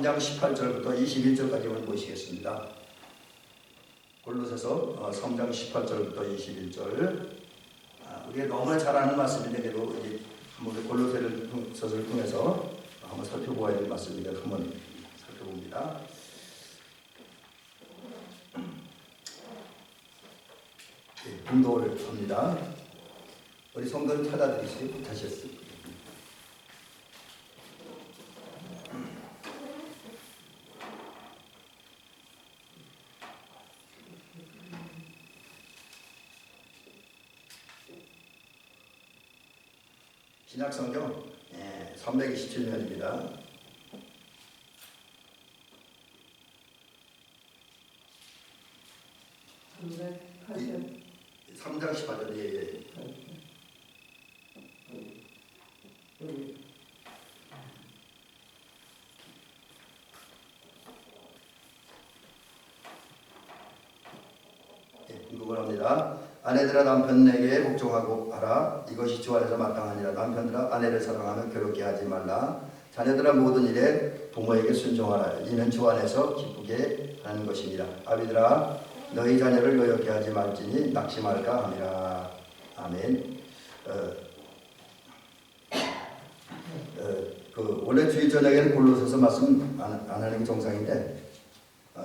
3장 18절부터 21절까지 오늘 보시겠습니다. 골로새서 3장 18절부터 21절. 우리가 너무나 잘 아는 말씀인데 그래도 이제 한번 골로새서를 통해서 한번 살펴보아야 될 말씀입니다. 한번 살펴봅니다. 분도를 합니다. 우리 성도를 찾아드리시고 다시 했습니다. 신약성경 327면입니다. 3장 18절. 예. 공독을 합니다. 아내들아 남편에게 복종하고 하라. 이것이 주 안에서 마땅하니라. 남편들아 아내를 사랑하며 괴롭게 하지 말라. 자녀들아 모든 일에 부모에게 순종하라. 이는 주 안에서 기쁘게 하는 것이니라. 아비들아 너희 자녀를 노엽게 하지 말지니 낙심할까 함이라. 아멘. 원래 주일 저녁에는 골로새서 말씀 안 하는 게 정상인데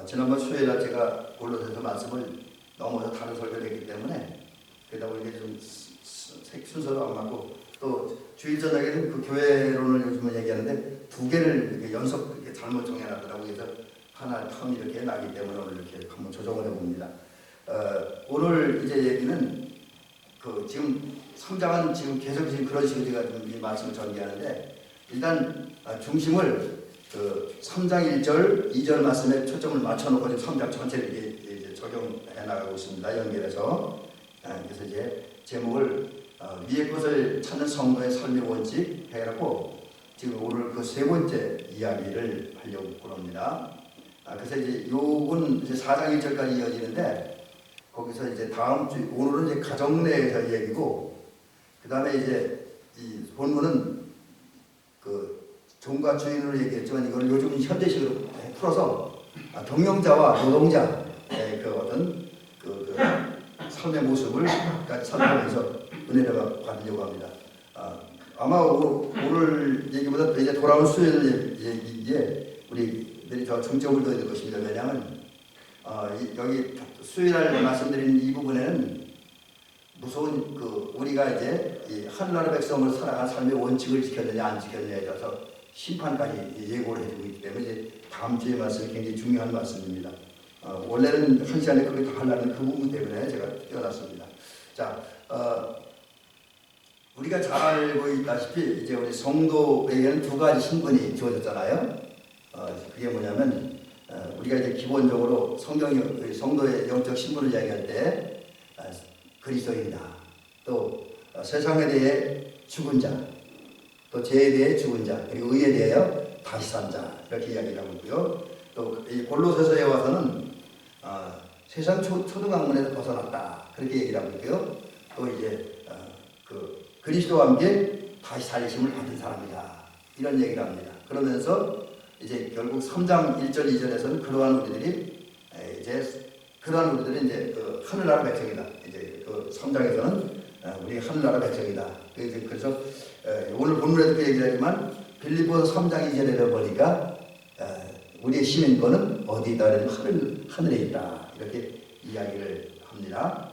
지난번 수요일날 제가 골로새서 말씀을 넘어서 다른 설교를 했기 때문에 그러다 보니까 좀 순서도 안 맞고 또 주일 저녁에는 그 교회론을 요즘은 얘기하는데 두 개를 이렇게 연속 이렇게 잘못 정해놨더라고요. 그래서 하나 텀이 이렇게 나기 때문에 오늘 이렇게 한번 조정을 해봅니다. 오늘 이제 얘기는 지금 3장은 지금 계속 지금 그런 식으로 제가 좀 이 말씀을 전개하는데 일단 중심을 3장 1절, 2절 말씀에 초점을 맞춰놓고 지금 3장 전체를 이제 적용해 나가고 있습니다. 연결해서. 그래서 이제 제목을 위의 것을 찾는 성도의 삶의 원칙 해갖고 지금 오늘 그 세 번째 이야기를 하려고 합니다. 그래서 이제 요건 이제 4장 1절까지 이어지는데 거기서 이제 다음 주 오늘은 이제 가정 내에서 얘기고 그 다음에 이제 이 본문은 종과 주인으로 얘기했지만 이걸 요즘 현대식으로 풀어서 경영자와 노동자의 어떤 삶의 모습을 설명하면서 은혜를 받으려고 합니다. 아마 오늘 얘기보다 이제 돌아올 수요일 얘기에 우리들이 더 중점을 둬야 될 것입니다. 왜냐하면 여기 수요일날 말씀드린 이 부분에는 무서운 우리가 이제 이 하늘나라 백성을 살아간 삶의 원칙을 지켰느냐 안 지켰느냐에 따라서 심판까지 예고를 해주고 있기 때문에 이제 다음 주의 말씀이 굉장히 중요한 말씀입니다. 원래는 한 시간에 그걸 다 하려는 그 부분 때문에 제가 뛰어났습니다. 자, 우리가 잘 알고 있다시피 이제 우리 성도에게는 두 가지 신분이 주어졌잖아요. 그게 뭐냐면 우리가 이제 기본적으로 성도의 영적 신분을 이야기할 때 그리스도인이다. 또 세상에 대해 죽은 자, 또 죄에 대해 죽은 자, 그리고 의에 대하여 다시 산 자 이렇게 이야기를 하고 있고요. 또 이 골로새서에 와서는 세상 초등학문에서 벗어났다 그렇게 얘기를 하고 있고요. 또 이제 그리스도와 함께 다시 살리심을 받은 사람이다 이런 얘기를 합니다. 그러면서 이제 결국 3장 1절 2절에서는 그러한 우리들이 이제 하늘나라 백성이다. 이제 3장에서는 우리 하늘나라 백성이다. 그래서 오늘 본문에도 그 얘기를 하지만 빌립보서 3장 2절에 보니까 우리의 시민권은 어디다? 하늘에 있다. 이렇게 이야기를 합니다.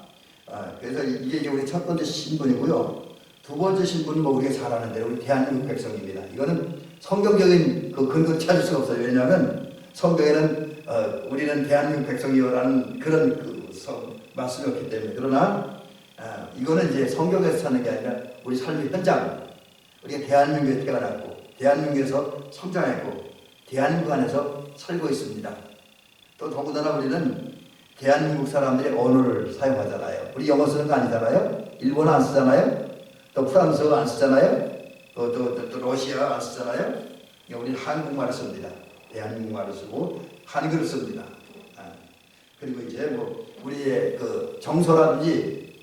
그래서 이게 이제 우리 첫 번째 신분이고요. 두 번째 신분은 우리가 잘 아는 대로 우리 대한민국 백성입니다. 이거는 성경적인 근거를 찾을 수가 없어요. 왜냐하면 성경에는 우리는 대한민국 백성이요라는 그런 말씀이 없기 때문에. 그러나 이거는 이제 성경에서 찾는 게 아니라 우리 삶의 현장, 우리가 대한민국에 태어났고 대한민국에서 성장했고 대한민국 안에서 살고 있습니다. 또 더군다나 우리는 대한민국 사람들의 언어를 사용하잖아요. 우리 영어 쓰는 거 아니잖아요. 일본어 안 쓰잖아요. 또 프랑스어 안 쓰잖아요. 또 러시아 안 쓰잖아요. 우리는 한국말을 씁니다. 대한민국말을 쓰고 한글을 씁니다. 그리고 이제 우리의 정서라든지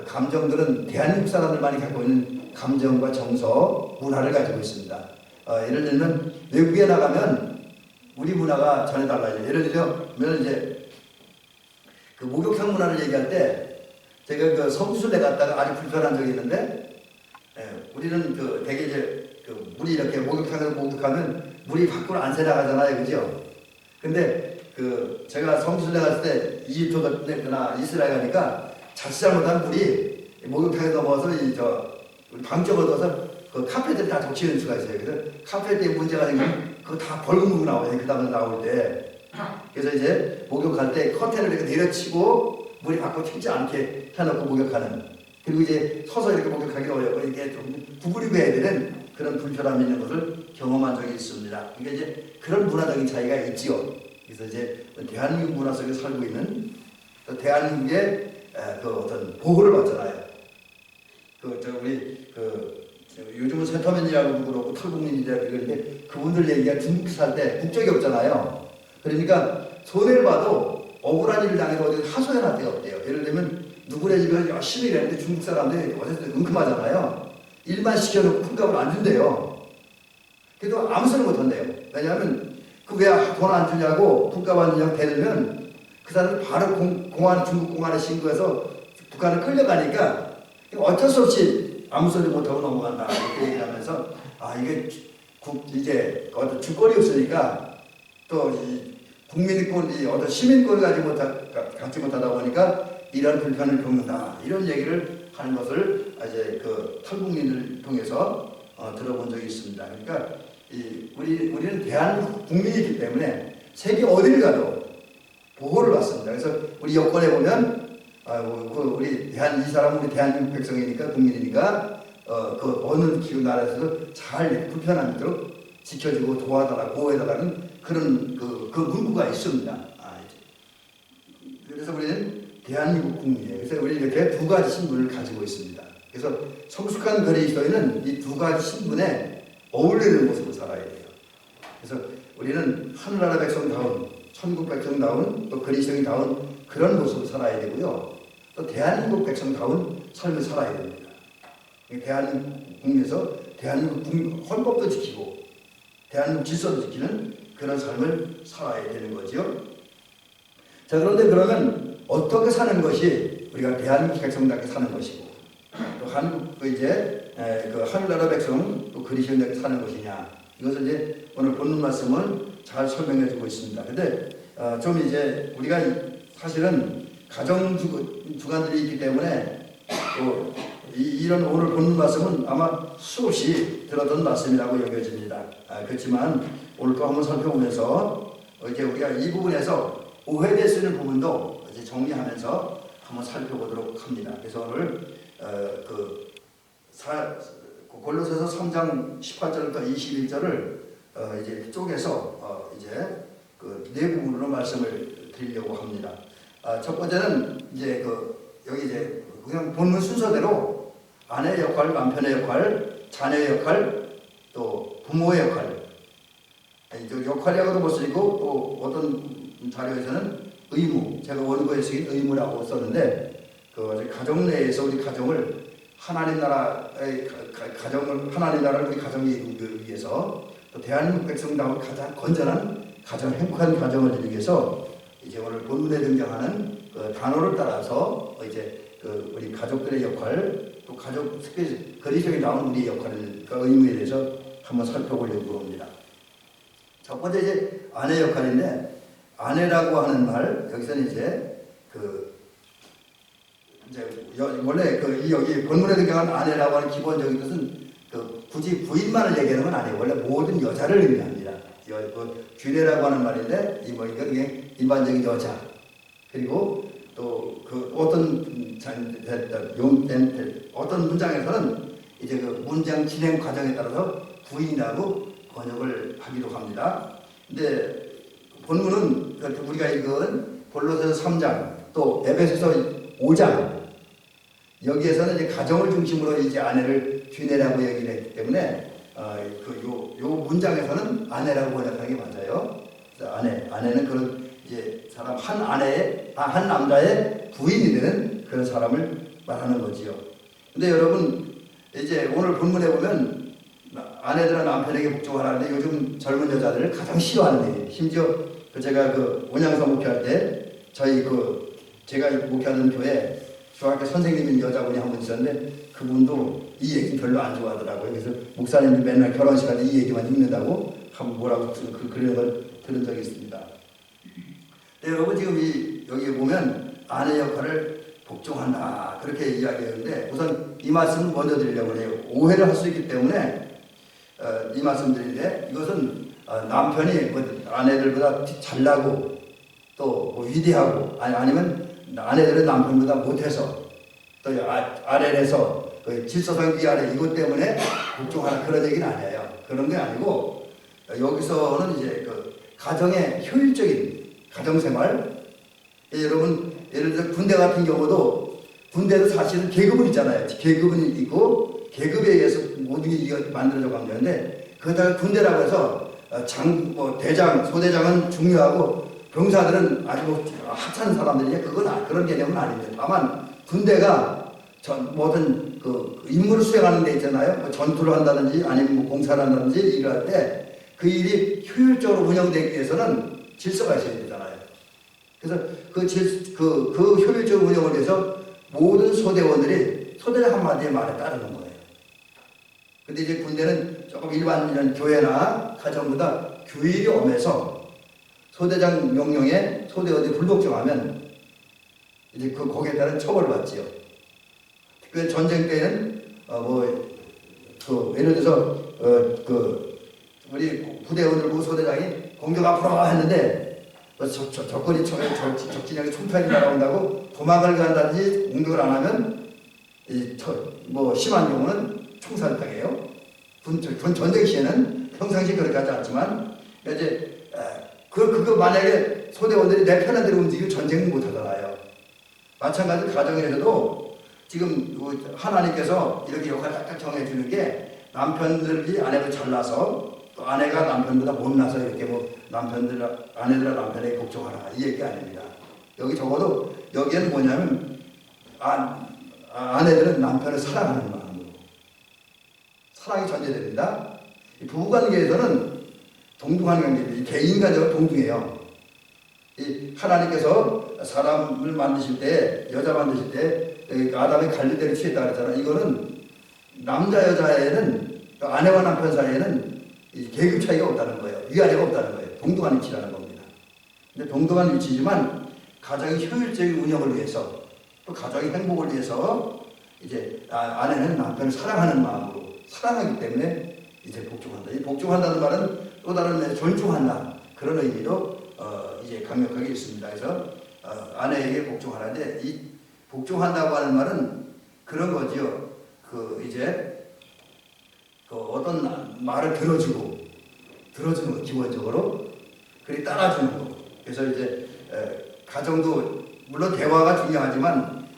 감정들은 대한민국 사람들만이 갖고 있는 감정과 정서, 문화를 가지고 있습니다. 예를 들면 외국에 나가면 우리 문화가 전혀 달라요. 예를 들면 이제 그 목욕탕 문화를 얘기할 때 제가 그 성수대 갔다가 아주 불편한 적이 있는데, 우리는 그 되게 이제 그 물이 이렇게 목욕탕에서 목욕하면 물이 밖으로 안 새나가잖아요, 그죠? 근데 그 제가 성수대 갔을 때 이집트 같은 이스라엘 가니까 자칫 잘못하면 물이 목욕탕에 넘어서 우리 방쪽을 둬서 그 카페트를 다 적시는 수가 있어요. 그래서 카페트에 문제가 생기면 그거 다 벌금 물고 나와요. 그 다음에 나올 때. 그래서 이제 목욕할 때 커튼을 이렇게 내려치고 물이 밖으로 튀지 않게 해놓고 목욕하는. 그리고 이제 서서 이렇게 목욕하기 어렵고 이게 좀 구부리고 해야 되는 그런 불편함이 있는 것을 경험한 적이 있습니다. 그러니까 이제 그런 문화적인 차이가 있지요. 그래서 이제 대한민국 문화 속에 살고 있는 대한민국의 그 어떤 보호를 받잖아요. 우리 요즘은 세터민이라고도 그렇고 탈북민이라고 그러는데 그분들 얘기가 중국 살 때 국적이 없잖아요. 그러니까 손해를 봐도 억울한 일을 당해서 어디 하소연할 데가 없대요. 예를 들면 누구네 집에 열심히 일했는데 중국 사람들이 어쨌든 은큼하잖아요. 일만 시켜놓고 큰 값을 안 준대요. 그래도 아무 소리 못 한대요. 왜냐하면 그 왜 돈 안 주냐고 국값 안 주냐고 대들면 그 사람이 바로 중국 공안에 신고해서 북한을 끌려가니까 어쩔 수 없이 아무 소리 못하고 넘어간다 이렇게 얘기하면서 이게 이제 어떤 주권이 없으니까 또 이 국민권이 어떤 시민권을 갖지 못하다 보니까 이런 불편을 겪는다 이런 얘기를 하는 것을 이제 그 탈북민을 통해서 들어본 적이 있습니다. 그러니까 우리는 대한민국 국민이기 때문에 세계 어디를 가도 보호를 받습니다. 그래서 우리 여권에 보면 우리 이 사람은 우리 대한민국 백성이니까 국민이니까 그 어느 기후 나라에서도 잘 불편한 대로 지켜주고 도와달라 보호해달라는 그런 그 문구가 있습니다. 그래서 우리는 대한민국 국민이에요. 그래서 우리 이렇게 두 가지 신분을 가지고 있습니다. 그래서 성숙한 그리스도인은 이 두 가지 신분에 어울리는 모습을 살아야 돼요. 그래서 우리는 하늘나라 백성다운, 천국 백성다운, 또 그리스도인다운 그런 모습을 살아야 되고요. 또 대한민국 백성다운 삶을 살아야 됩니다. 대한민국 국민에서 대한민국 헌법도 지키고 대한민국 질서도 지키는 그런 삶을 살아야 되는 거지요. 자, 그런데 그러면 어떻게 사는 것이 우리가 대한민국 백성답게 사는 것이고 또 한국 그 하늘나라 백성 또 그리스도인답게 사는 것이냐 이것을 이제 오늘 본문 말씀은 잘 설명해 주고 있습니다. 근데 좀 이제 우리가 사실은 가정 주관들이 있기 때문에 또 이런 오늘 본문 말씀은 아마 수없이 들었던 말씀이라고 여겨집니다. 그렇지만 오늘 또 한번 살펴보면서 이제 우리가 이 부분에서 오해될 수 있는 부분도 이제 정리하면서 한번 살펴보도록 합니다. 그래서 오늘 골로새서 3장 18절부터 21절을 이제 쪼개서 이제 그 네 부분으로 말씀을 드리려고 합니다. 첫 번째는 이제 여기 이제 그냥 본문 순서대로 아내의 역할, 남편의 역할, 자녀의 역할, 또 부모의 역할, 역할이라고도 못 쓰고 또 어떤 자료에서는 의무, 제가 원고에 쓰인 의무라고 썼는데 그 가정 내에서 우리 가정을 하나님 나라의 가정을 하나님 나라를 우리 가정에 이루기 위해서 또 대한민국 백성다운 가장 건전한 가정, 행복한 가정을 이루기 위해서 이제 오늘 본문에 등장하는 그 단어를 따라서 이제 우리 가족들의 역할, 또 가족 특히 그리스도에 나온 우리의 역할을 그 의무에 대해서 한번 살펴보려고 합니다. 첫 번째 이제 아내 역할인데 아내라고 하는 말 여기서는 이제 원래 여기 본문에 등장한 아내라고 하는 기본적인 것은 굳이 부인만을 얘기하는 건 아니에요. 원래 모든 여자를 의미합니다. 귀내라고 하는 말인데 이게 일반적인 여자 그리고 또 어떤 문장에서는 이제 그 문장 진행 과정에 따라서 부인이라고 번역을 하기도 합니다. 근데 본문은 우리가 읽은 골로새서 3장 또 에베소서 5장 여기에서는 이제 가정을 중심으로 이제 아내를 귀내라고 얘기를 했기 때문에 요 문장에서는 아내라고 번역하는 게 맞아요. 그래서 아내는 그런 이제 사람 한 남자의 부인이 되는 그런 사람을 말하는 거지요. 근데 여러분 이제 오늘 본문에 보면 아내들은 남편에게 복종하라는데 요즘 젊은 여자들을 가장 싫어하는 얘기예요. 심지어 제가 그 온양사 목회할 때 저희 제가 목회하는 교회 중학교 선생님인 여자분이 한 분 있었는데 그분도 이 얘기 별로 안 좋아하더라고요. 그래서 목사님들 맨날 결혼식 할 때 이 얘기만 읽는다고 한번 뭐라고 그런 걸 들은 적이 있습니다. 네, 여러분 지금 여기 보면 아내 역할을 복종한다 그렇게 이야기하는데 우선 이 말씀을 먼저 드리려고 해요. 오해를 할 수 있기 때문에 이 말씀 드리는데 이것은 남편이 아내들보다 잘나고 또 위대하고 아니면 아내들은 남편보다 못해서 또 아래에서 질서상 위아래 이것 때문에 복종하라 그런 얘기는 아니에요. 그런 게 아니고 여기서는 이제 가정의 효율적인 가정생활 여러분 예를 들어 군대 같은 경우도 군대도 사실은 계급은 있잖아요. 계급은 있고 계급에 의해서 모든 게 만들어져 간 건데 그러다가 군대라고 해서 대장, 소대장은 중요하고 병사들은 아주 하찮은 사람들이냐 그건 그런 개념은 아닙니다. 다만 군대가 모든 임무를 수행하는 데 있잖아요. 전투를 한다든지 아니면 공사를 한다든지 일을 할 때 그 일이 효율적으로 운영되기 위해서는 질서가 있어야 되잖아요. 그래서 그 효율적 운영을 위해서 모든 소대원들이 소대장 한마디의 말에 따르는 거예요. 근데 이제 군대는 조금 일반 교회나 가정보다 규율이 엄해서 소대장 명령에 소대원들이 불복종하면 이제 거기에 따른 처벌을 받지요. 그 전쟁 때는 예를 들어서 우리 부대원들 보고 소대장이 공격 앞으로 했는데 적군이 적진에게 총탄이 날아온다고 도망을 간다든지 공격을 안 하면 심한 경우는 총살당해요. 전쟁 시에는 평상시 그렇게 하지 않지만 이제 그거 만약에 소대원들이 내 편한 대로 움직이면 전쟁은 못 하잖아요. 마찬가지로 가정에서도 지금 하나님께서 이렇게 역할을 딱딱 정해주는 게 남편들이 아내를 잘나서 또 아내가 남편보다 못나서 이렇게 아내들과 남편에게 복종하라 이 얘기 아닙니다. 여기 적어도 여기에는 뭐냐면 아내들은 남편을 사랑하는 마음으로 사랑이 전제됩니다. 부부관계에서는 동등한 관계입니다. 개인관계가 동등해요. 하나님께서 사람을 만드실 때 여자 만드실 때 아담의 갈대를 취했다 그랬잖아요. 이거는 남자 여자에는 아내와 남편 사이에는 계급 차이가 없다는 거예요. 위아래가 없다는 거예요. 동등한 위치라는 겁니다. 근데 동등한 위치지만 가정의 효율적인 운영을 위해서 또 가정의 행복을 위해서 이제 아내는 남편을 사랑하는 마음으로 사랑하기 때문에 이제 복종한다. 이 복종한다는 말은 또 다른 존중한다 그런 의미도 이제 강력하게 있습니다. 그래서 아내에게 복종하는데 이 복종한다고 하는 말은 그런 거지요. 어떤 말을 들어주는 거 기본적으로 그리고 따라주는 거. 그래서 이제 가정도 물론 대화가 중요하지만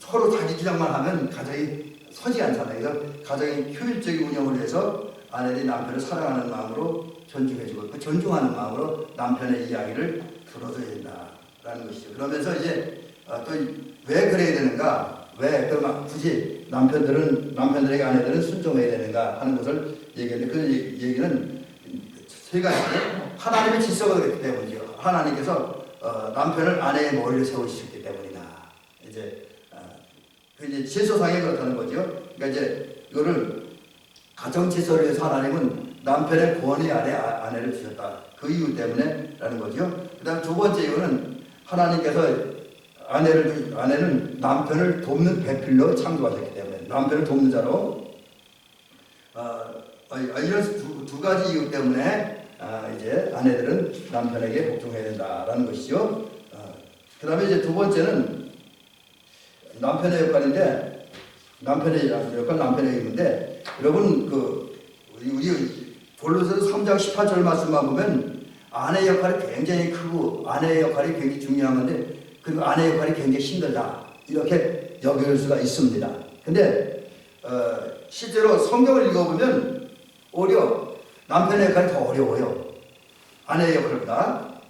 서로 자기 주장만 하면 가정이 서지 않잖아요. 그래서 가정의 효율적인 운영을 위해서 아내들이 남편을 사랑하는 마음으로 존중해주고 그 존중하는 마음으로 남편의 이야기를 들어줘야 된다라는 것이죠. 그러면서 이제 또 왜 그래야 되는가? 왜 굳이 남편들에게 아내들은 순종해야 되는가 하는 것을 얘기했는데 그 얘기는 세 가지인데 하나님의 질서가 그렇기 때문이죠. 하나님께서 남편을 아내의 머리를 세우셨기 때문이다. 이제 질서상에 그렇다는 거죠. 그러니까 이제 이거를 가정 질서를 위해서 하나님은 남편의 권위 아래 아내를 주셨다. 그 이유 때문에라는 거죠. 그다음 두 번째 이유는 하나님께서 아내는 남편을 돕는 배필로 창조하셨기 때문에 남편을 돕는 자로 이런 두 가지 이유 때문에 이제 아내들은 남편에게 복종해야 된다라는 것이죠. 그다음에 이제 두 번째는 남편의 역할인데 남편의 역인데 여러분 우리 골로새서 3장 18절 말씀만 보면 아내 역할이 굉장히 크고 아내의 역할이 굉장히 중요한 건데 그리고 아내 역할이 굉장히 힘들다 이렇게 여길 수가 있습니다. 근데 실제로 성경을 읽어보면 오히려 남편의 역할이 더 어려워요. 아내의 역할보다.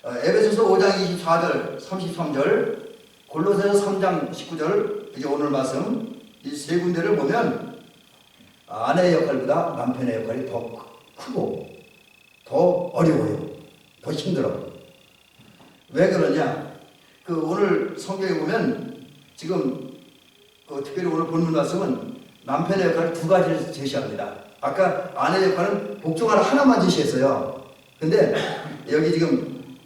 에베소서 5장 24절 33절 골로새서 3장 19절 이제 오늘 말씀 이 세 군데를 보면 아내의 역할보다 남편의 역할이 더 크고 더 어려워요. 더 힘들어. 왜 그러냐? 오늘 성경에 보면 지금 특별히 오늘 본문 말씀은 남편의 역할을 두 가지를 제시합니다. 아까 아내의 역할은 복종하는 하나만 제시했어요. 근데 여기 지금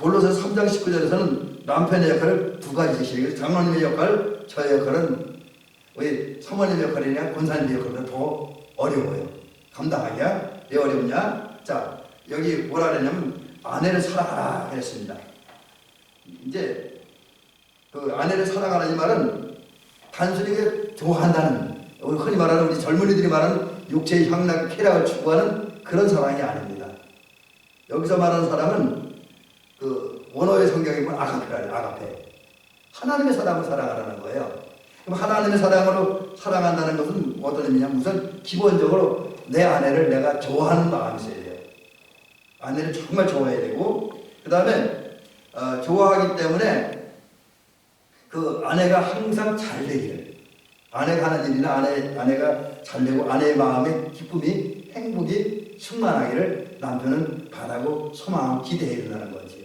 골로새서 3장 19절에서는 남편의 역할을 두 가지 제시해요. 장로님의 역할, 저의 역할은 왜 사모님의 역할이냐 권사님의 역할보다 더 어려워요. 감당하기가 왜 어렵냐? 자, 여기 뭐라 그랬냐면 아내를 사랑하라 그랬습니다. 이제 아내를 사랑하라 이 말은 단순히 좋아한다는, 흔히 말하는 우리 젊은이들이 말하는 육체의 향락, 쾌락을 추구하는 그런 사랑이 아닙니다. 여기서 말하는 사랑은 원어의 성경에 보면 아가페라는 아가페. 하나님의 사랑을 사랑하라는 거예요. 그럼 하나님의 사랑으로 사랑한다는 것은 어떤 의미냐면 우선 기본적으로 내 아내를 내가 좋아하는 마음이 있어야 돼요. 아내를 정말 좋아해야 되고, 그 다음에 좋아하기 때문에 아내가 항상 잘 되기를, 아내가 하는 일이나 아내가 잘 되고 아내의 마음에 기쁨이, 행복이 충만하기를 남편은 바라고 소망하고 기대해야 된다는 거지요.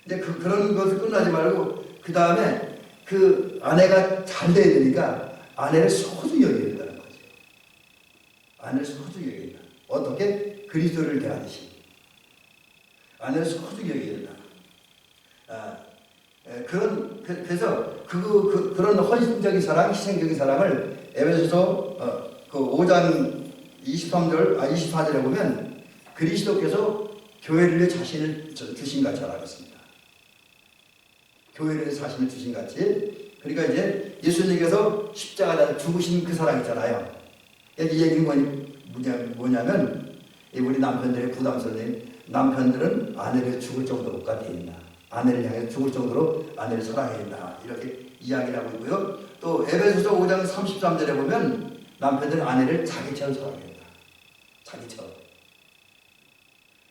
이제 그런 것을 끝나지 말고 그 다음에 아내가 잘 돼야 되니까 아내를 소중히 여겨야 된다는 거죠. 아내를 소중히 여겨야 된다. 어떻게? 그리스도를 대하듯이 아내를 소중히 여겨야 된다. 그래서 그런 헌신적인 사랑, 희생적인 사랑을 에베소서 5장 24절에 보면 그리스도께서 교회를 위해 자신을 주신 같이 알았습니다. 교회를 위해 자신을 주신 같이. 그러니까 이제 예수님께서 십자가에 죽으신 그 사랑 있잖아요. 이 얘기는 뭐냐면 우리 남편들의 부담스러운, 남편들은 아내를 죽을 정도로까지 돼 있나, 아내를 향해 죽을 정도로 아내를 사랑해야 된다, 이렇게 이야기를 하고 있고요. 또 에베소서 5장 33절에 보면 남편들은 아내를 자기처럼 사랑해야 된다. 자기처럼.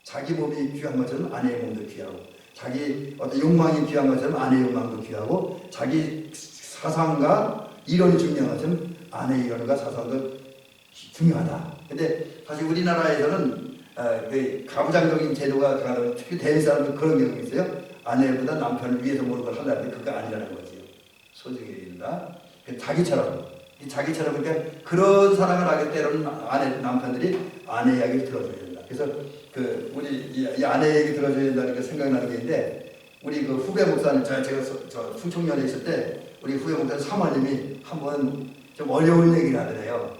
자기 몸이 귀한 것처럼 아내의 몸도 귀하고, 자기 어떤 욕망이 귀한 것처럼 아내의 욕망도 귀하고, 자기 사상과 이론이 중요한 것처럼 아내의 이론과 사상도 중요하다. 근데 사실 우리나라에서는 가부장적인 제도가 강하다면 특히 대인 사람은 그런 경험이 있어요. 아내보다 남편을 위해서 모든 걸 하려는데 그거 아니라는 거지요. 소중히 여긴다. 자기처럼 그러니까 그런 사랑을 하기 때로는 남편들이 아내 이야기를 들어줘야 된다. 그래서 우리 이 아내 얘기 들어줘야 된다니까 생각나는 게 있는데, 우리 후배 목사님, 제가 충청년에 있을 때 우리 후배 목사님 사모님이 한번 좀 어려운 얘기를 하더래요.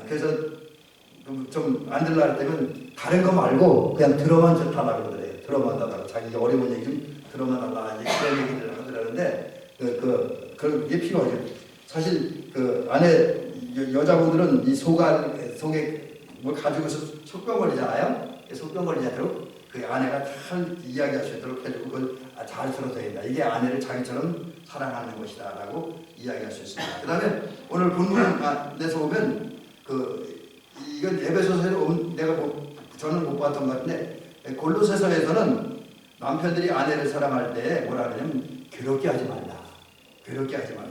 그래서 좀 안 들으려 때면 다른 거 말고 그냥 들어만 좋다라고 그러더래요. 들어만 달라고, 자기 어려운 얘기 좀 들어만 달라, 이제 그런 얘기를 하더라는데 그게 필요하죠. 사실 아내 여자분들은 이 속에 뭘 가지고서 속병거리잖아요. 속병거리자도록 아내가 잘 이야기할 수 있도록 해주고 그걸 잘 들어줘야 된다. 이게 아내를 자기처럼 사랑하는 것이다라고 이야기할 수 있습니다. 그 다음에 오늘 본문에서 보면 이건 에베소서에는 저는 못 봤던 것 같은데, 골로새서에서는 남편들이 아내를 사랑할 때 뭐라 그러냐면 괴롭게 하지 말라. 괴롭게 하지 말라.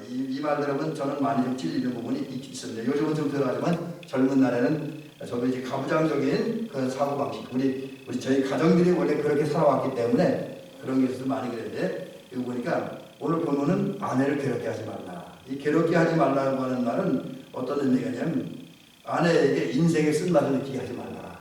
이 말 들으면 저는 많이 좀 찔리는 부분이 있습니다. 요즘은 좀 덜하지만 젊은 날에는 저도 이제 가부장적인 그런 사고방식, 우리 저희 가정들이 원래 그렇게 살아왔기 때문에 그런 게 있어서 많이 그랬는데, 이거 보니까 오늘 본문은 아내를 괴롭게 하지 말라. 이 괴롭게 하지 말라고 하는 말은 어떤 의미가냐면 아내에게 인생의 쓴맛을 느끼게 하지 말라.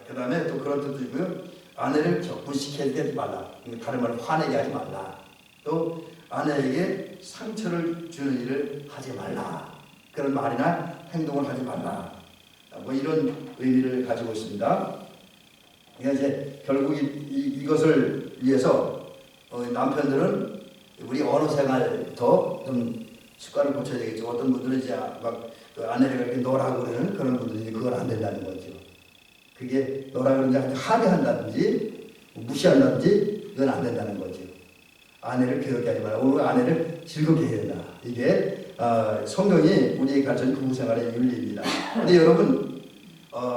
그 다음에 또 그런 뜻도 있고요. 아내를 적분시키게 하지 말라. 다른 말로 화내게 하지 말라. 또 아내에게 상처를 주는 일을 하지 말라. 그런 말이나 행동을 하지 말라. 이런 의미를 가지고 있습니다. 그러니까 이제 결국 이것을 위해서 남편들은 우리 언어 생활도 좀 습관을 고쳐야 되겠죠. 어떤 분들은 이제 아내를 그렇게 노라고 그러는 그런 분들이 그건 안 된다는 거죠. 그게 노라고 그러는데 하대한다든지 무시한다든지 이건 안 된다는 거죠. 아내를 괴롭게 하지 말라. 오늘 아내를 즐겁게 해야 된다. 이게 성경이 우리에게 가르쳐준 부부생활의 윤리입니다. 근데 여러분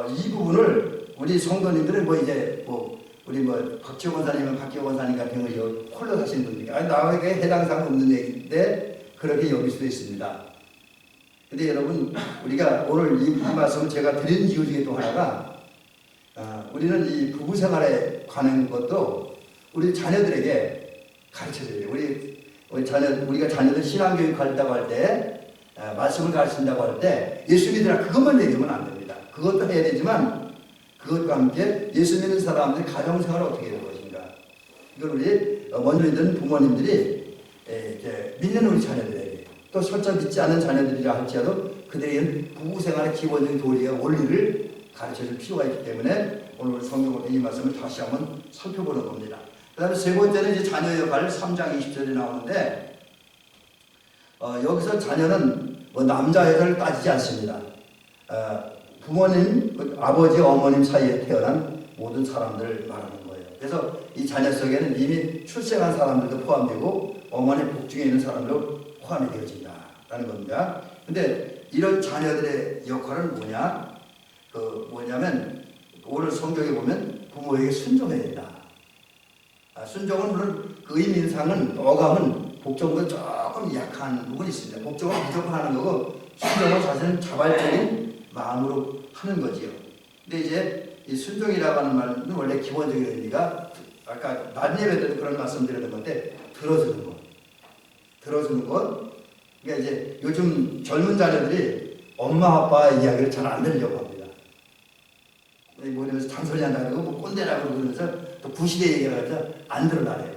이 부분을 우리 성도님들은 우리 박지호 권사님은 박지호 권사님 같은 경우 홀로 사시는 분들이니까 나에게 해당 사항 없는 얘기인데 그렇게 여길 수도 있습니다. 근데 여러분, 우리가 오늘 이 말씀을 제가 드린 이유 중에 또 하나가, 우리는 이 부부 생활에 관한 것도 우리 자녀들에게 가르쳐줘야 돼요. 우리가 자녀들 신앙교육 가르친다고 할 때, 말씀을 가르친다고 할 때, 예수 믿으라 그것만 얘기하면 안 됩니다. 그것도 해야 되지만, 그것과 함께 예수 믿는 사람들이 가정생활을 어떻게 해야 되는 것인가. 이걸 우리 먼저 있는 부모님들이 믿는 우리 자녀들에게, 또 설사 믿지 않는 자녀들이라 할지라도 그들에게는 부부생활의 기본적인 도리와 원리를 가르쳐줄 필요가 있기 때문에 오늘 성경으로 이 말씀을 다시 한번 살펴보는 겁니다. 그 다음에 세 번째는 이제 자녀 역할 3장 20절에 나오는데, 여기서 자녀는 뭐 남자 여자를 따지지 않습니다. 부모님, 아버지, 어머님 사이에 태어난 모든 사람들을 말하는 거예요. 그래서 이 자녀 속에는 이미 출생한 사람들도 포함되고 어머니 복중에 있는 사람들도 포함이 되어진다라는 겁니다. 근데 이런 자녀들의 역할은 뭐냐면 오늘 성경에 보면 부모에게 순종해야 된다. 순종은 물론 그 의미상은 어감은 복종보다 조금 약한 부분이 있습니다. 복종은 무조건 하는 거고 순종은 사실은 자발적인 마음으로 하는 거지요. 근데 이제 이 순종이라고 하는 말은 원래 기본적인 의미가 아까 낮 예배 때도 그런 말씀 드렸던 건데 들어주는 것. 그러니까 이제 요즘 젊은 자녀들이 엄마 아빠의 이야기를 잘 안 들으려고 합니다. 뭐 이러면서 잔소리 한다고 뭐 꼰대라고 그러면서 또 구시대 얘기해서 안 들어나래요.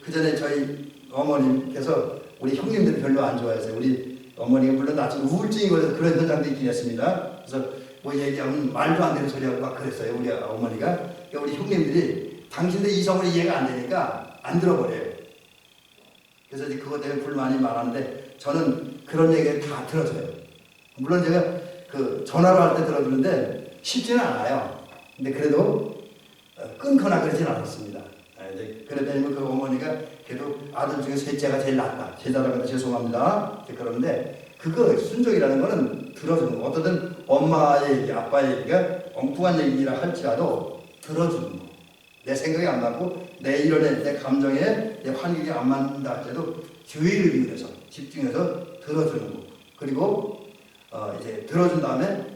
그 전에 저희 어머님께서 우리 형님들을 별로 안 좋아해서 우리 어머니가 물론 나중에 우울증이 걸려서 그런 현상도 있긴 했습니다. 그래서 뭐 얘기하면 말도 안 되는 소리하고 막 그랬어요. 우리 어머니가. 그러니까 우리 형님들이 당신들 이성으로 이해가 안 되니까 안 들어버려요. 그래서 이제 그것 때문에 불만이 많았는데 저는 그런 얘기를 다 들어줘요. 물론 제가 그 전화로 할 때 들어주는데 쉽지는 않아요. 근데 그래도 끊거나 그러진 않았습니다. 그랬더니 그 어머니가 그래도 아들 중에 셋째가 제일 낫다. 제자라고 죄송합니다. 그러는데 그거 순종이라는 거는 들어주는 거. 어떠든 엄마의 얘기, 아빠의 얘기가 엉뚱한 얘기라 할지라도 들어주는 거. 내 생각이 안 맞고 내 이론에 내 감정에 내 환경이 안 맞는다 할지라도 주의를 기울여서 집중해서 들어주는 거. 그리고 이제 들어준 다음에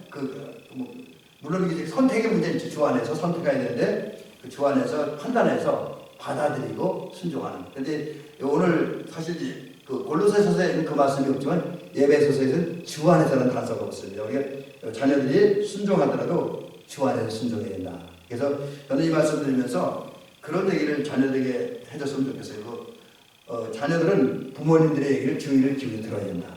물론 이제 선택의 문제는 주 안에서 선택해야 되는데 그 주 안에서 판단해서 받아들이고 순종하는. 그런데 오늘 사실 그 골로새서에 있는 그 말씀이 없지만 예배소서에서는 주 안에서는 단서가 없습니다. 우리가 자녀들이 순종하더라도 주 안에서 순종해야 된다. 그래서 저는 이 말씀 드리면서 그런 얘기를 자녀들에게 해줬으면 좋겠어요. 자녀들은 부모님들의 얘기를 주의를 기울여 들어야 된다.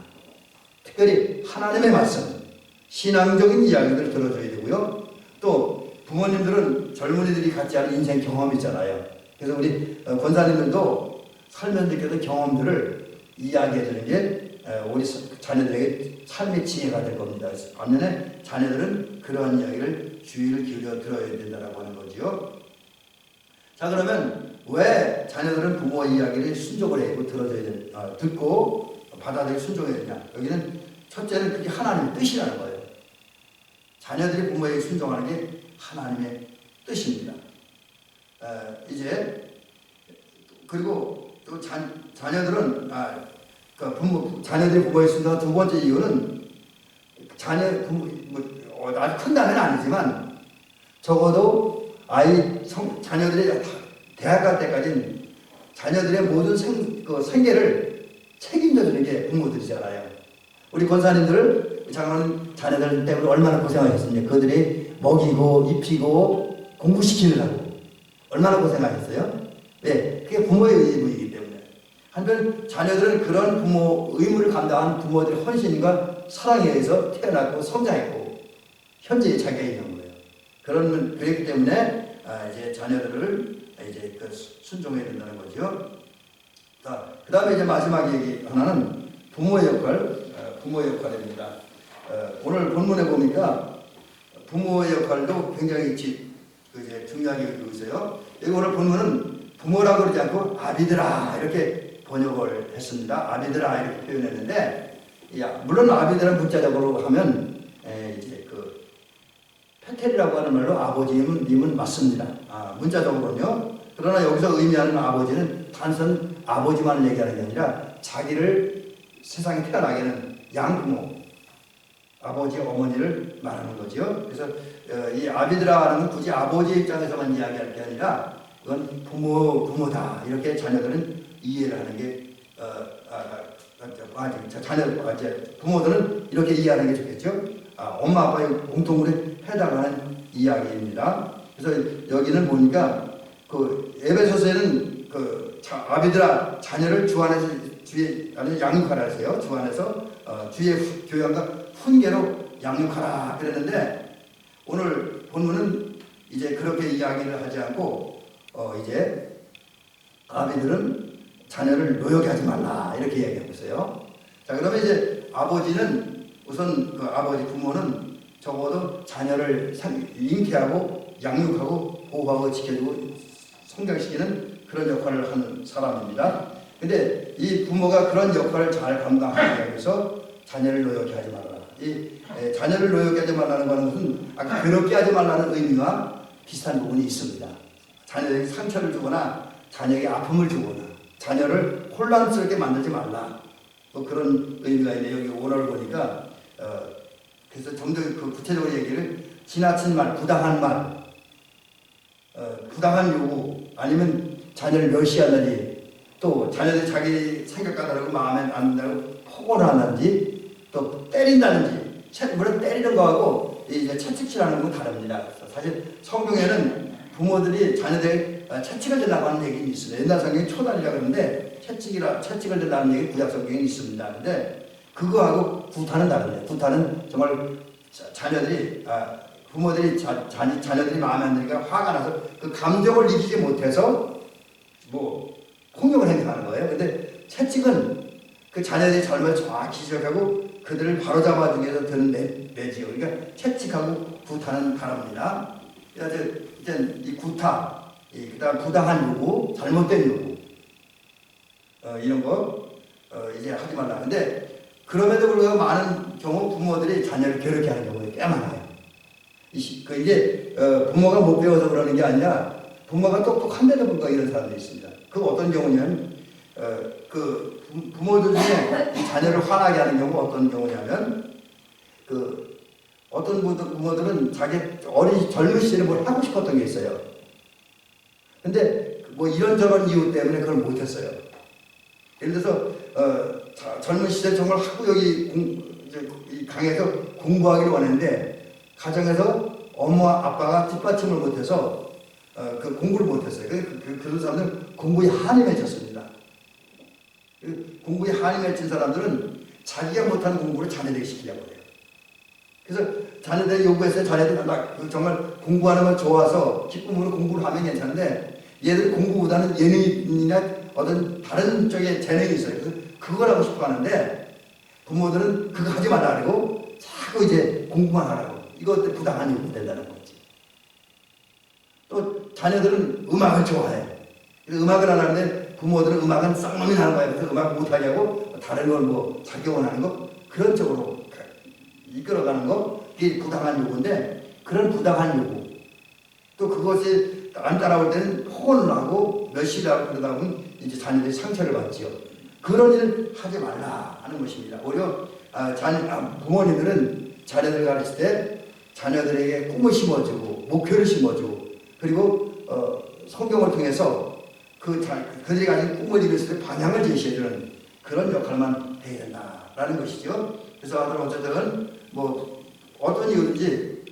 특별히 하나님의 말씀, 신앙적인 이야기들을 들어줘야 되고요. 또 부모님들은 젊은이들이 갖지 않은 인생 경험이 있잖아요. 그래서 우리 권사님들도 살면서 느꼈던 경험들을 이야기해주는 게 우리 자녀들에게 삶의 지혜가 될 겁니다. 반면에 자녀들은 그러한 이야기를 주의를 기울여 들어야 된다고 하는 거지요. 자, 그러면 왜 자녀들은 부모 이야기를 순종을 해고 들어줘야 듣고 받아들이고 순종해야 되냐? 여기는 첫째는 그게 하나님의 뜻이라는 거예요. 자녀들이 부모에게 순종하는 게 하나님의 뜻입니다. 그리고 또 자녀들은 자녀들이 부모에 순종하는 두 번째 이유는 아주 큰 단어는 아니지만 적어도 자녀들이 대학 갈 때까지는 자녀들의 모든 생계를 책임져주는 게 부모들이잖아요. 우리 권사님들, 장로는 자녀들 때문에 얼마나 고생하셨습니까? 그들이 먹이고 입히고 공부시키느라고 얼마나 고생하셨어요? 네, 그게 부모의 의무이기 때문에. 한편 자녀들은 그런 부모 의무를 감당한 부모들의 헌신과 사랑에 의해서 태어났고 성장했고 현재 자기가 있는 거예요. 그렇기 때문에 이제 자녀들을 이제 순종해야 된다는 거죠. 자, 그 다음에 이제 마지막 얘기 하나는 부모의 역할입니다. 오늘 본문에 보니까 부모의 역할도 굉장히 이제 중요하게 여기고 있어요. 여기 오늘 본문은 부모라고 그러지 않고 아비들아 이렇게 번역을 했습니다. 아비들아 이렇게 표현했는데, 물론 아비들은 문자적으로 하면 이제 그 페텔이라고 하는 말로 아버지님은 맞습니다. 문자적으로는요. 그러나 여기서 의미하는 아버지는 단순 아버지만을 얘기하는 게 아니라 자기를 세상에 태어나게는 양부모, 아버지, 어머니를 말하는 거죠. 그래서 이 아비드라는 건 굳이 아버지 입장에서만 이야기할 게 아니라 그건 부모다 이렇게 자녀들은 이해를 하는 게 부모들은 이렇게 이해하는 게 좋겠죠. 엄마 아빠의 공통으로 해당하는 이야기입니다. 그래서 여기는 보니까 그 에베소서에는 그 아비들아 자녀를 주 안에서 주의 아니 양육하라 하세요. 주 안에서 주의 교양과 훈계로 양육하라 그랬는데 오늘 본문은 이제 그렇게 이야기를 하지 않고 이제 아비들은 자녀를 노역게 하지 말라 이렇게 얘기하고 있어요. 자, 그러면 이제 아버지는 우선 그 아버지 부모는 적어도 자녀를 잉태하고 양육하고 보호하고 지켜주고 성장시키는 그런 역할을 하는 사람입니다. 근데 이 부모가 그런 역할을 잘 감당하기 위해서 자녀를 노역게 하지 말라. 자녀를 노역게 하지 말라는 것은 아까 괴롭게 하지 말라는 의미와 비슷한 부분이 있습니다. 자녀에게 상처를 주거나 자녀에게 아픔을 주거나 자녀를 혼란스럽게 만들지 말라. 뭐 그런 의미가 있네. 여기 오너를 보니까 그래서 좀 더 그 구체적으로 얘기를 지나친 말, 부당한 말, 부당한 요구 아니면 자녀를 멸시하느니 또 자녀들이 자기 생각과 다르고 마음에 안 든다고 폭언하는지 또 때린다는지 물론 때리는 거하고 이제 채찍질하는 건 다릅니다. 사실 성경에는 부모들이 자녀들 채찍을 들라고 하는 얘기는 있어요. 옛날 성경에 초단이라고 그러는데 채찍을 들라는 얘기 구약 성경에 있습니다. 근데 그거하고 구타는 다릅니다. 구타는 정말 자녀들이 부모들이 자녀들이 마음에 안 드니까 화가 나서 그 감정을 이기지 못해서 뭐 폭력을 행사하는 거예요. 근데 채찍은 그 자녀들이 잘못을 정확히 지적하고 그들을 바로잡아주기 위해서 드는 매지요. 그러니까 채찍하고 구타는 다릅니다. 이제 이 구타, 그다음 부당한 요구, 잘못된 요구, 이런 거 이제 하지 말라. 근데 그럼에도 불구하고 많은 경우 부모들이 자녀를 괴롭게 하는 경우가 꽤 많아요. 이게 부모가 못 배워서 그러는 게 아니라 부모가 똑똑한데도 불구하고 이런 사람들이 있습니다. 그 어떤 경우냐면 그 부모들 중에 자녀를 화나게 하는 경우 어떤 경우냐면 그 어떤 부모들은 자기 젊은 시절에 뭘 하고 싶었던 게 있어요. 근데 뭐 이런저런 이유 때문에 그걸 못했어요. 예를 들어서 젊은 시절 정말 학구력이 강해서 공부하기를 원했는데 가정에서 엄마 아빠가 뒷받침을 못해서 그 공부를 못했어요. 그런 사람들은 공부에 한이 맺혔습니다. 공부에 한이 맺힌 사람들은 자기가 못하는 공부를 자녀들에게 시키려고 해요. 그래서 자녀들이 요구했어요. 자녀들 정말 공부하는 걸 좋아서 기쁨으로 공부를 하면 괜찮은데 얘들 공부보다는 예능이나 어떤 다른 쪽에 재능이 있어요. 그래서 그걸 하고 싶어 하는데 부모들은 그거 하지 말라 그러고 자꾸 이제 공부만 하라고. 이것도 부당한 요구 된다는 거지. 또 자녀들은 음악을 좋아해요. 그래서 음악을 하는데 부모들은 음악은 쌍놈이 나는 거예요. 그래서 음악 못하게 하고 다른 걸 뭐 자기 원하는 거 그런 쪽으로 이끌어가는 거 이게 부당한 요구인데 그런 부당한 요구 또 그것이 안 따라올 때는 폭언을 하고 멸시를 하고 그러다 보면 이제 자녀들이 상처를 받지요. 그런 일을 하지 말라 하는 것입니다. 오히려 부모님들은 자녀들 가르칠 때 자녀들에게 꿈을 심어주고 목표를 심어주고 그리고 성경을 통해서 그들이 가진 꿈을 이룰 때 방향을 제시해주는 그런 역할만 해야 된다라는 것이죠. 그래서 어쨌든 뭐 어떤 이유든지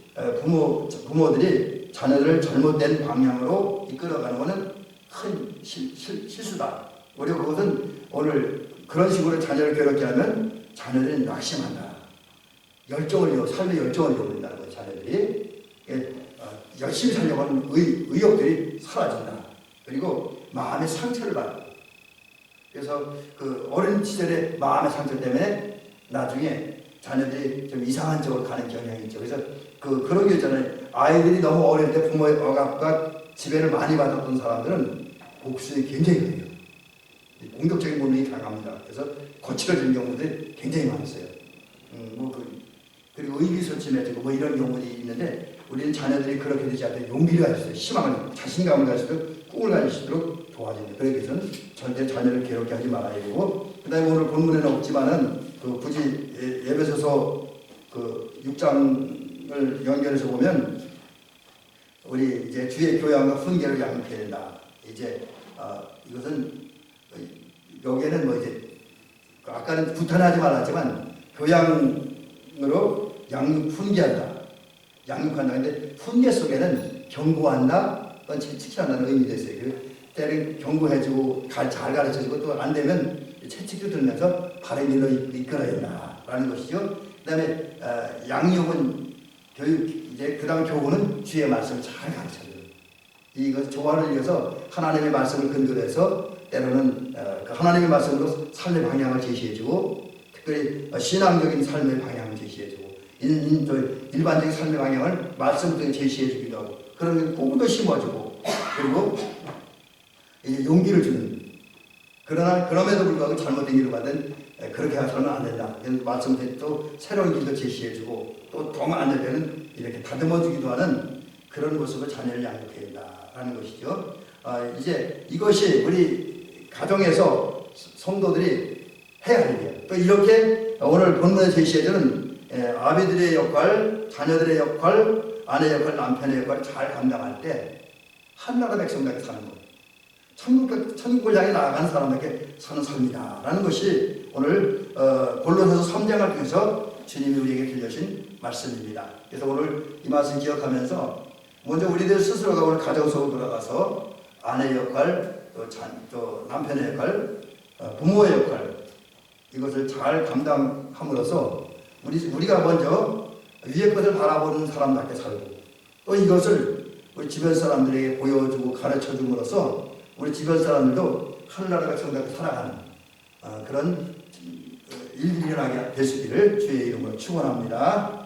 부모들이 자녀들을 잘못된 방향으로 이끌어가는 것은 큰 실수다. 오히려 그것은 오늘 그런 식으로 자녀를 괴롭게 하면 자녀들이 낙심한다. 삶의 열정을 잃어버린다는 거예요. 자녀들이 열심히 살려고 하는 의욕들이 사라진다. 그리고 마음의 상처를 받고 그래서 그 어린 시절의 마음의 상처 때문에 나중에 자녀들이 좀 이상한 쪽으로 가는 경향이 있죠. 그래서 그런 게 있잖아요. 아이들이 너무 어릴 때 부모의 억압과 지배를 많이 받았던 사람들은 복수에 굉장히 강해요. 공격적인 본능이 강합니다. 그래서 거칠어지는 경우들이 굉장히 많았어요. 그리고 의기소침해지고 뭐 이런 경우들이 있는데 우리는 자녀들이 그렇게 되지 않도록 용기를 가지시도록, 희망을, 자신감을 가지도록, 꿈을 가지시도록 도와줍니다. 그러기 위해서는 절대 자녀를 괴롭게 하지 말아야 되고, 그 다음에 오늘 본문에는 없지만은 굳이 에베소서 6장을 연결해서 보면 우리 이제 주의 교양과 훈계를 양육해야 된다. 이제 이것은 여기에는 이제 아까는 구탄하지 말았지만 교양으로 훈계한다. 양육한다. 근데 훈계 속에는 경고한다, 채찍질한다는 의미도 있어요. 때는 경고해주고 잘 가르쳐주고 또 안 되면 채찍도 들면서 바른 길로 이끌어야 된다라는 것이죠. 그다음에 양육은 교육, 이제 그다음 교훈은 주의 말씀을 잘 가르쳐줘요. 이것 조화를 이어서 하나님의 말씀을 근거로 해서 때로는 그 하나님의 말씀으로 삶의 방향을 제시해주고, 특별히 신앙적인 삶의 방향을 제시해주고, 일반적인 삶의 방향을 말씀으로 제시해주기도 하고, 그런 꿈도 심어주고, 그리고 이제 용기를 주는. 그러나 그럼에도 불구하고 잘못된 길을 받은 그렇게 해서는 안 된다. 말씀을 또 새로운 길도 제시해주고, 또 더 많은 데는 이렇게 다듬어주기도 하는 그런 모습을 자녀를 양육해야 된다라는 것이죠. 이제 이것이 우리 가정에서 성도들이 해야 할 일이에요. 또 이렇게 오늘 본문에 제시해주는 아비들의 역할, 자녀들의 역할, 아내의 역할, 남편의 역할을 잘 감당할 때 한나라 백성답게 사는 것, 천국을 향해 나아가는 사람에게 사는 삶이다라는 것이 오늘 골로새서 3장을 통해서 주님이 우리에게 들려주신 말씀입니다. 그래서 오늘 이 말씀 기억하면서 먼저 우리들 스스로가 오늘 가정 속으로 들어가서 아내의 역할, 또 남편의 역할, 부모의 역할, 이것을 잘 감당함으로써 우리가 먼저 위의 것을 바라보는 사람답게 살고, 또 이것을 우리 주변 사람들에게 보여주고 가르쳐줌으로써 우리 주변 사람들도 하늘나라 백성답게 살아가는 그런 일들이 일어나게 될 수 있기를 주의 이름으로 축원합니다.